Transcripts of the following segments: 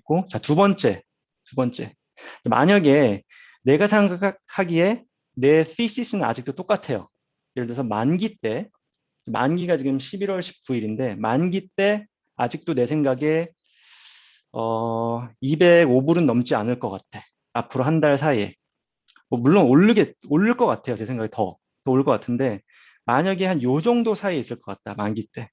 있고, 자, 두 번째. 만약에 내가 생각하기에 내 thesis는 아직도 똑같아요. 예를 들어서 만기가 지금 11월 19일인데, 만기 때 아직도 내 생각에 205불은 넘지 않을 것 같아. 앞으로 한 달 사이에. 뭐 물론 오를 것 같아요. 제 생각에 더 올 것 같은데, 만약에 한 요 정도 사이에 있을 것 같다. 만기 때.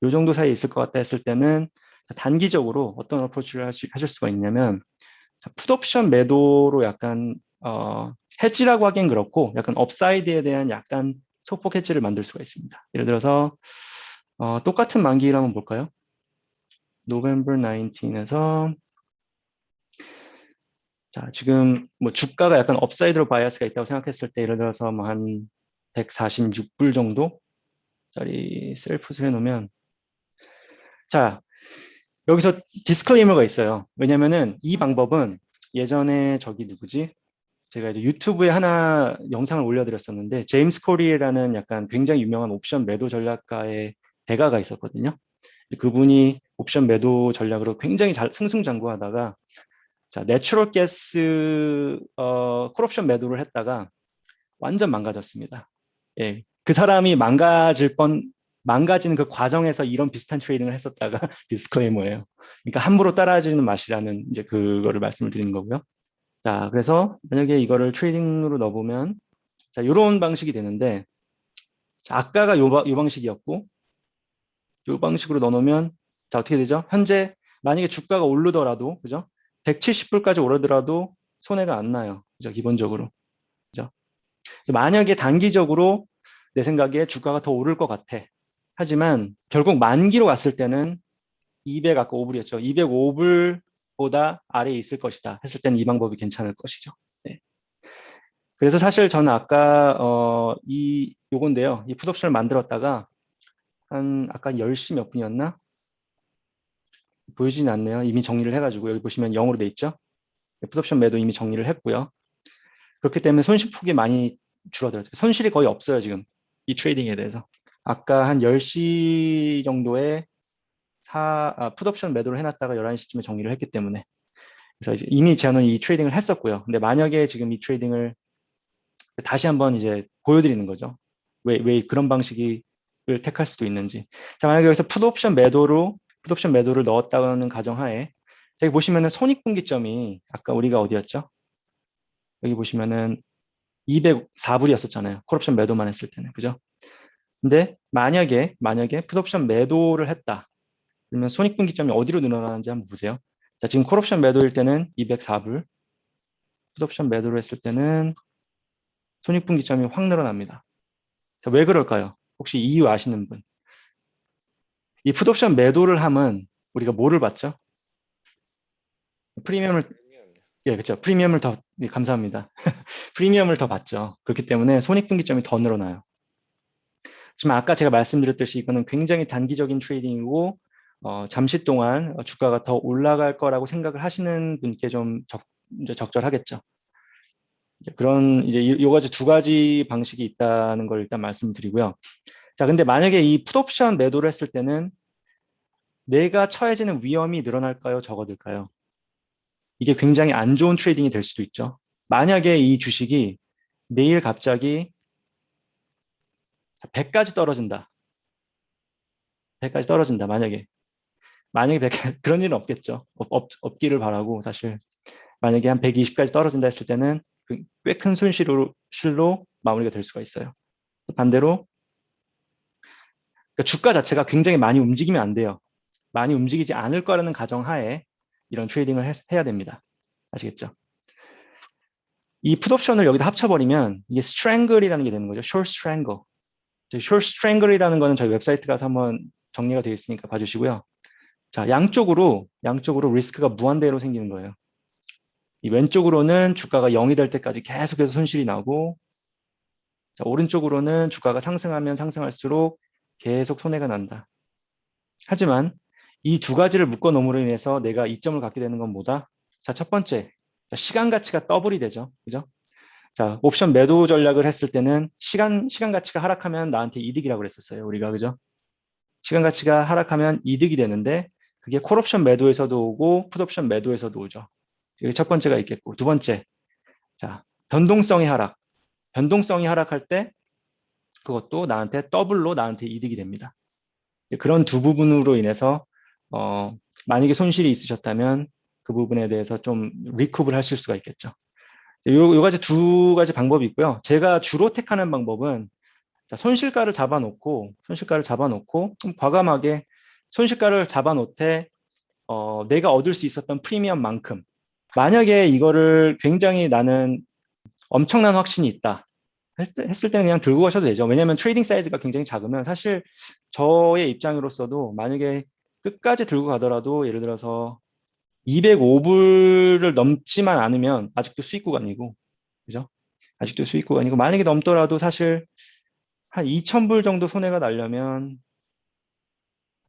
요 정도 사이에 있을 것 같다 했을 때는 단기적으로 어떤 어프로치를 하실 수가 있냐면, 풋옵션 매도로 약간, 해지라고 하기엔 그렇고, 약간 업사이드에 대한 약간 소폭 해지를 만들 수가 있습니다. 예를 들어서, 똑같은 만기를 한번 볼까요? November 19에서 자, 지금 뭐 주가가 약간 업사이드로 바이어스가 있다고 생각했을 때 예를 들어서 뭐 한 146불 정도짜리 셀프를 해놓으면 자, 여기서 디스클레이머가 있어요. 왜냐면은 이 방법은 예전에 저기 누구지? 제가 이제 유튜브에 하나 영상을 올려드렸었는데 제임스 코리라는 약간 굉장히 유명한 옵션 매도 전략가의 대가가 있었거든요. 그분이 옵션 매도 전략으로 굉장히 잘 승승장구하다가 자, 내추럴 가스 콜옵션 매도를 했다가 완전 망가졌습니다. 예. 그 사람이 망가지는 그 과정에서 이런 비슷한 트레이딩을 했었다가 디스클레이머예요. 그러니까 함부로 따라하지는 마시라는 이제 그거를 말씀을 드리는 거고요. 자, 그래서 만약에 이거를 트레이딩으로 넣어보면 자, 이런 방식이 되는데 자, 아까가 요 방식이었고 요 방식으로 넣어놓으면 자, 어떻게 되죠? 현재 만약에 주가가 오르더라도 그죠? 170불까지 오르더라도 손해가 안 나요. 그죠? 기본적으로. 그죠? 그래서 만약에 단기적으로 내 생각에 주가가 더 오를 것 같아. 하지만 결국 만기로 갔을 때는 200 아까 5불이었죠. 205불보다 아래에 있을 것이다. 했을 때는 이 방법이 괜찮을 것이죠. 네. 그래서 사실 저는 아까 요건데요. 이 풋옵션을 만들었다가 한 아까 10시 몇 분이었나? 보여지진 않네요. 이미 정리를 해가지고 여기 보시면 0으로 돼 있죠. 풋옵션 매도 이미 정리를 했고요. 그렇기 때문에 손실폭이 많이 줄어들었죠. 손실이 거의 없어요, 지금. 이 트레이딩에 대해서. 아까 한 10시 정도에 풋옵션 매도를 해놨다가 11시쯤에 정리를 했기 때문에. 그래서 이제 이미 저는 이 트레이딩을 했었고요. 근데 만약에 지금 이 트레이딩을 다시 한번 이제 보여드리는 거죠. 왜 그런 방식을 택할 수도 있는지. 자, 만약에 여기서 풋옵션 매도를 넣었다는 가정하에, 여기 보시면은 손익분기점이 아까 우리가 어디였죠? 여기 보시면은 204불이었었잖아요. 콜옵션 매도만 했을 때는. 그죠? 근데 만약에 풋옵션 매도를 했다. 그러면 손익분기점이 어디로 늘어나는지 한번 보세요. 자, 지금 콜옵션 매도일 때는 204불, 풋옵션 매도를 했을 때는 손익분기점이 확 늘어납니다. 자, 왜 그럴까요? 혹시 이유 아시는 분? 이 풋옵션 매도를 하면 우리가 뭐를 받죠? 프리미엄을, 예, 그렇죠. 프리미엄을 더, 예, 감사합니다. 프리미엄을 더 받죠. 그렇기 때문에 손익분기점이 더 늘어나요. 지금 아까 제가 말씀드렸듯이 이거는 굉장히 단기적인 트레이딩이고 잠시 동안 주가가 더 올라갈 거라고 생각을 하시는 분께 좀 이제 적절하겠죠. 이제 그런 이제 요 가지 두 가지 방식이 있다는 걸 일단 말씀드리고요. 자, 근데 만약에 이 풋옵션 매도를 했을 때는 내가 처해지는 위험이 늘어날까요? 적어질까요? 이게 굉장히 안 좋은 트레이딩이 될 수도 있죠. 만약에 이 주식이 내일 갑자기 100까지 떨어진다. 100까지 떨어진다. 만약에 100, 그런 일은 없겠죠. 없기를 바라고 사실 만약에 한 120까지 떨어진다 했을 때는 꽤 큰 실로 마무리가 될 수가 있어요. 반대로 그러니까 주가 자체가 굉장히 많이 움직이면 안 돼요. 많이 움직이지 않을 거라는 가정하에 이런 트레이딩을 해야 됩니다. 아시겠죠? 이 풋옵션을 여기다 합쳐버리면 이게 strangle이라는 게 되는 거죠. short strangle. short strangle이라는 거는 저희 웹사이트 가서 한번 정리가 되어 있으니까 봐주시고요. 자, 양쪽으로 리스크가 무한대로 생기는 거예요. 이 왼쪽으로는 주가가 0이 될 때까지 계속해서 손실이 나고, 자, 오른쪽으로는 주가가 상승하면 상승할수록 계속 손해가 난다. 하지만 이 두 가지를 묶어 놓음으로 인해서 내가 이점을 갖게 되는 건 뭐다? 자, 첫 번째, 자, 시간 가치가 더블이 되죠. 그죠? 자, 옵션 매도 전략을 했을 때는 시간 가치가 하락하면 나한테 이득이라고 그랬었어요. 우리가, 그죠? 시간 가치가 하락하면 이득이 되는데, 그게 콜옵션 매도에서도 오고 풋옵션 매도에서도 오죠. 이게 첫 번째가 있겠고 두 번째, 자 변동성이 하락. 변동성이 하락할 때 그것도 나한테 더블로 나한테 이득이 됩니다. 그런 두 부분으로 인해서 만약에 손실이 있으셨다면 그 부분에 대해서 좀 리쿠브를 하실 수가 있겠죠. 요 가지 두 가지 방법이 있고요. 제가 주로 택하는 방법은 자, 손실가를 잡아놓고 좀 과감하게 손실가를 잡아놓되 내가 얻을 수 있었던 프리미엄만큼 만약에 이거를 굉장히 나는 엄청난 확신이 있다. 했을 때는 그냥 들고 가셔도 되죠. 왜냐하면 트레이딩 사이즈가 굉장히 작으면 사실 저의 입장으로서도 만약에 끝까지 들고 가더라도 예를 들어서 205불을 넘지만 않으면 아직도 수익 구간이고, 그죠? 아직도 수익 구간이고, 만약에 넘더라도 사실 한 2,000불 정도 손해가 나려면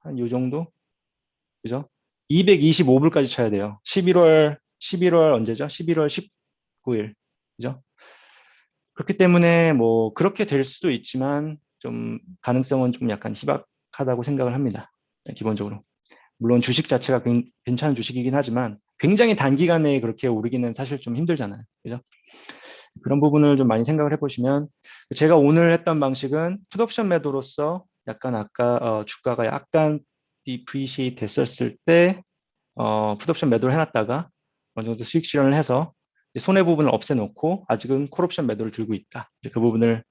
한 요 정도? 그죠? 225불까지 쳐야 돼요. 11월 언제죠? 11월 19일. 그죠? 그렇기 때문에 뭐 그렇게 될 수도 있지만 좀 가능성은 좀 약간 희박하다고 생각을 합니다. 네, 기본적으로. 물론 주식 자체가 괜찮은 주식이긴 하지만 굉장히 단기간에 그렇게 오르기는 사실 좀 힘들잖아요. 그죠? 그런 부분을 좀 많이 생각을 해보시면 제가 오늘 했던 방식은 풋옵션 매도로서 약간 아까 주가가 약간 디프리시에이트 됐었을 때 풋옵션 매도를 해놨다가 어느 정도 수익 실현을 해서 손해 부분을 없애놓고 아직은 콜옵션 매도를 들고 있다. 이제 그 부분을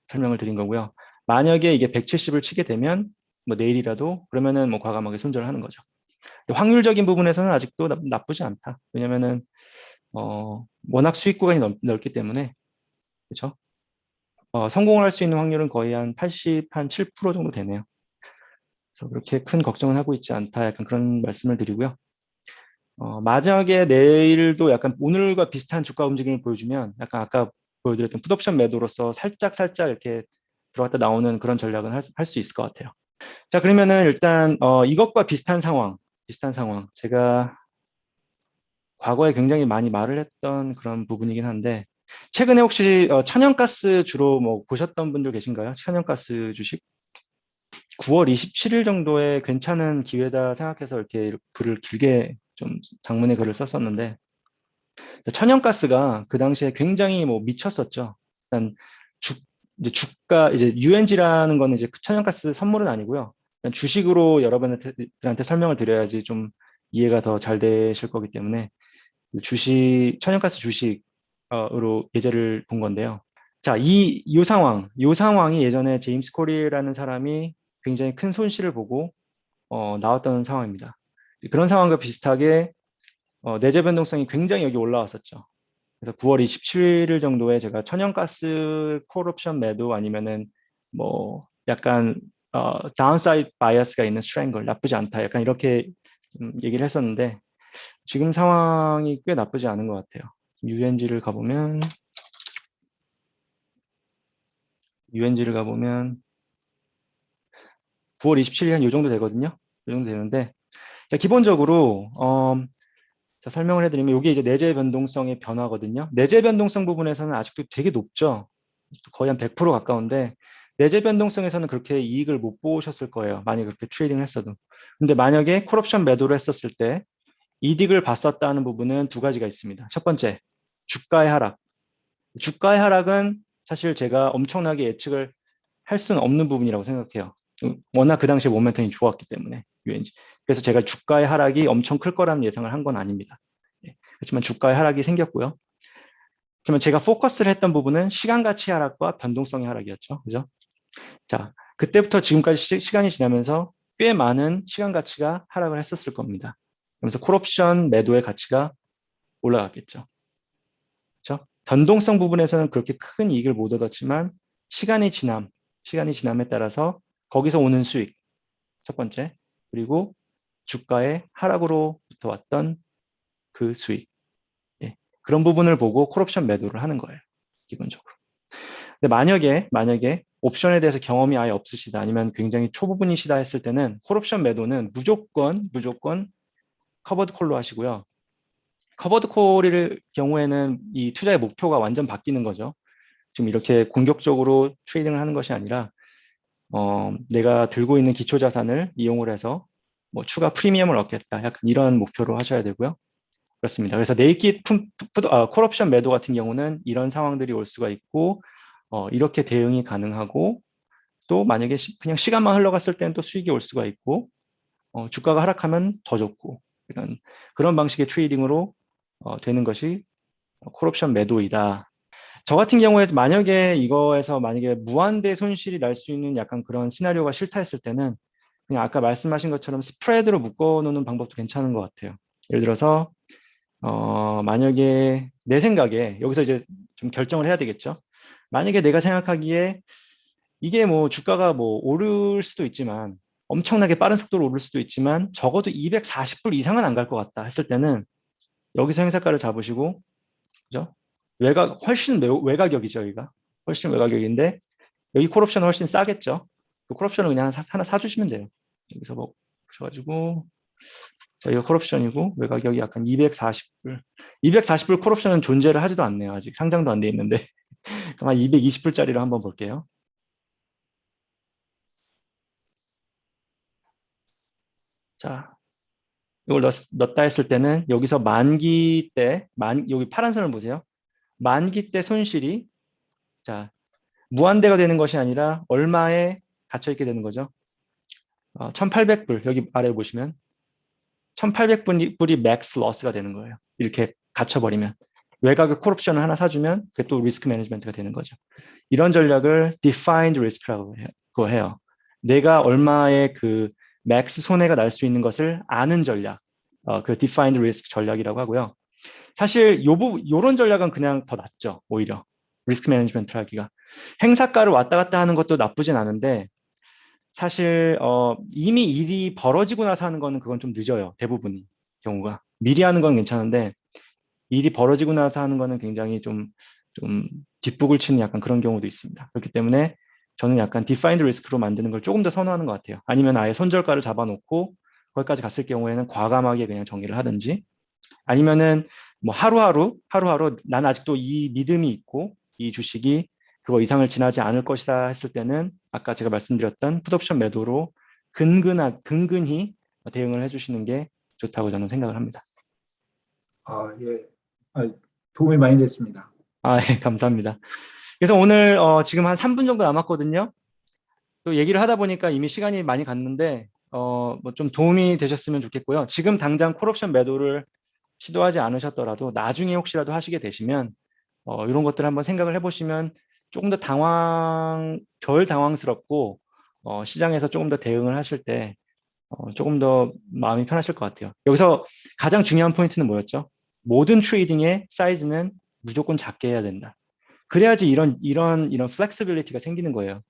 설명을 드린 거고요. 만약에 이게 170을 치게 되면 뭐 내일이라도 그러면은 뭐 과감하게 손절을 하는 거죠. 확률적인 부분에서는 아직도 나쁘지 않다. 왜냐면은 워낙 수익 구간이 넓기 때문에 그렇죠. 성공을 할 수 있는 확률은 거의 한 80, 한 7% 정도 되네요. 그래서 그렇게 큰 걱정은 하고 있지 않다. 약간 그런 말씀을 드리고요. 만약에 내일도 약간 오늘과 비슷한 주가 움직임을 보여주면 약간 아까 보여드렸던 풋옵션 매도로서 살짝 이렇게 들어갔다 나오는 그런 전략은 할 수 있을 것 같아요. 자, 그러면은 일단 이것과 비슷한 상황. 제가 과거에 굉장히 많이 말을 했던 그런 부분이긴 한데 최근에 혹시 천연가스 주로 뭐 보셨던 분들 계신가요? 천연가스 주식? 9월 27일 정도에 괜찮은 기회다 생각해서 이렇게 글을 길게 좀 장문의 글을 썼었는데 천연가스가 그 당시에 굉장히 뭐 미쳤었죠. 일단 주, 이제 주가 이제 UNG라는 거는 이제 그 천연가스 선물은 아니고요. 일단 주식으로 여러분들한테 설명을 드려야지 좀 이해가 더 잘 되실 거기 때문에 천연가스 주식으로 예제를 본 건데요. 자, 요 상황이 예전에 제임스 코리라는 사람이 굉장히 큰 손실을 보고 나왔던 상황입니다. 그런 상황과 비슷하게 내재 변동성이 굉장히 여기 올라왔었죠. 그래서 9월 27일 정도에 제가 천연가스 콜옵션 매도 아니면은 뭐 약간 다운사이드 바이어스가 있는 스트랭글 나쁘지 않다. 약간 이렇게 얘기를 했었는데 지금 상황이 꽤 나쁘지 않은 것 같아요. UNG를 가보면 9월 27일 한 요 정도 되거든요. 요 정도 되는데 자, 기본적으로 자, 설명을 해드리면 이게 이제 내재 변동성의 변화거든요. 내재 변동성 부분에서는 아직도 되게 높죠. 거의 한 100% 가까운데 내재 변동성에서는 그렇게 이익을 못 보셨을 거예요. 만약에 그렇게 트레이딩을 했어도. 근데 만약에 콜옵션 매도를 했었을 때 이득을 봤었다는 부분은 두 가지가 있습니다. 첫 번째, 주가의 하락. 주가의 하락은 사실 제가 엄청나게 예측을 할 수는 없는 부분이라고 생각해요. 워낙 그 당시에 모멘텀이 좋았기 때문에 UNG. 그래서 제가 주가의 하락이 엄청 클 거라는 예상을 한 건 아닙니다. 예, 그렇지만 주가의 하락이 생겼고요. 하지만 제가 포커스를 했던 부분은 시간 가치 하락과 변동성의 하락이었죠. 그죠? 자, 그때부터 지금까지 시간이 지나면서 꽤 많은 시간 가치가 하락을 했었을 겁니다. 그러면서 콜옵션 매도의 가치가 올라갔겠죠. 그렇죠? 변동성 부분에서는 그렇게 큰 이익을 못 얻었지만 시간이 지남에 따라서 거기서 오는 수익, 첫 번째, 그리고 주가의 하락으로부터 왔던 그 수익, 예. 그런 부분을 보고 콜옵션 매도를 하는 거예요, 기본적으로. 근데 만약에 옵션에 대해서 경험이 아예 없으시다, 아니면 굉장히 초보분이시다 했을 때는 콜옵션 매도는 무조건 커버드 콜로 하시고요. 커버드 콜일 경우에는 이 투자의 목표가 완전 바뀌는 거죠. 지금 이렇게 공격적으로 트레이딩을 하는 것이 아니라 내가 들고 있는 기초 자산을 이용을 해서 뭐 추가 프리미엄을 얻겠다. 약간 이런 목표로 하셔야 되고요. 그렇습니다. 그래서 네이킷 콜옵션 매도 같은 경우는 이런 상황들이 올 수가 있고 이렇게 대응이 가능하고 또 만약에 그냥 시간만 흘러갔을 때는 또 수익이 올 수가 있고 주가가 하락하면 더 좋고 그런 방식의 트레이딩으로 되는 것이 콜옵션 매도이다. 저 같은 경우에 만약에 이거에서 만약에 무한대 손실이 날 수 있는 약간 그런 시나리오가 싫다 했을 때는 그냥 아까 말씀하신 것처럼 스프레드로 묶어놓는 방법도 괜찮은 것 같아요. 예를 들어서 만약에 내 생각에 여기서 이제 좀 결정을 해야 되겠죠. 만약에 내가 생각하기에 이게 뭐 주가가 뭐 오를 수도 있지만 엄청나게 빠른 속도로 오를 수도 있지만 적어도 240불 이상은 안 갈 것 같다 했을 때는 여기서 행사가를 잡으시고 그죠? 훨씬 외가격이죠, 여기가. 훨씬 외가격인데 여기 콜옵션은 훨씬 싸겠죠. 그 콜옵션을 그냥 하나 사주시면 돼요. 여기서 뭐 보셔가지고 자, 이거 콜옵션이고 외가격이 약간 240불. 240불 콜옵션은 존재를 하지도 않네요. 아직 상장도 안 돼 있는데. 그럼 한 220불짜리로 한번 볼게요. 자, 이걸 넣었다 했을 때는 여기서 만기 때, 여기 파란 선을 보세요. 만기 때 손실이 자, 무한대가 되는 것이 아니라 얼마에 갇혀 있게 되는 거죠. 1800불 여기 아래 보시면 1800불이 맥스 로스가 되는 거예요. 이렇게 갇혀버리면. 외곽의 콜옵션을 하나 사주면 그게 또 리스크 매니지먼트가 되는 거죠. 이런 전략을 defined risk라고 해요. 내가 얼마의 그 맥스 손해가 날 수 있는 것을 아는 전략. 그 defined risk 전략이라고 하고요. 사실 요런 전략은 그냥 더 낫죠. 오히려. 리스크 매니지먼트 하기가. 행사가를 왔다 갔다 하는 것도 나쁘진 않은데 사실 이미 일이 벌어지고 나서 하는 거는 그건 좀 늦어요. 대부분이 경우가. 미리 하는 건 괜찮은데 일이 벌어지고 나서 하는 거는 굉장히 좀 뒷북을 치는 약간 그런 경우도 있습니다. 그렇기 때문에 저는 약간 디파인드 리스크로 만드는 걸 조금 더 선호하는 것 같아요. 아니면 아예 손절가를 잡아놓고 거기까지 갔을 경우에는 과감하게 그냥 정리를 하든지 아니면은 뭐 하루하루 난 아직도 이 믿음이 있고 이 주식이 그거 이상을 지나지 않을 것이다 했을 때는 아까 제가 말씀드렸던 풋옵션 매도로 근근히 대응을 해주시는 게 좋다고 저는 생각을 합니다. 예. 도움이 많이 됐습니다. 예, 감사합니다. 그래서 오늘 지금 한 3분 정도 남았거든요. 또 얘기를 하다 보니까 이미 시간이 많이 갔는데 뭐 좀 도움이 되셨으면 좋겠고요. 지금 당장 콜옵션 매도를 시도하지 않으셨더라도 나중에 혹시라도 하시게 되시면 이런 것들 한번 생각을 해보시면 조금 더 덜 당황스럽고 시장에서 조금 더 대응을 하실 때 조금 더 마음이 편하실 것 같아요. 여기서 가장 중요한 포인트는 뭐였죠? 모든 트레이딩의 사이즈는 무조건 작게 해야 된다. 그래야지 이런 플렉시빌리티가 생기는 거예요.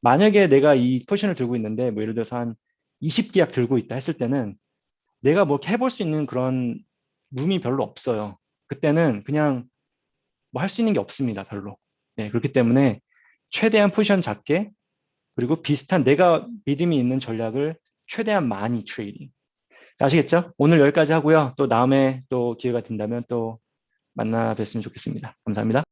만약에 내가 이 포지션을 들고 있는데 뭐 예를 들어서 한 20계약 들고 있다 했을 때는 내가 뭐 해볼 수 있는 그런 룸이 별로 없어요. 그때는 그냥 뭐 할 수 있는 게 없습니다. 별로. 네, 그렇기 때문에 최대한 포지션 작게 그리고 비슷한 내가 믿음이 있는 전략을 최대한 많이 트레이딩. 아시겠죠? 오늘 여기까지 하고요. 또 다음에 또 기회가 된다면 또 만나 뵀으면 좋겠습니다. 감사합니다.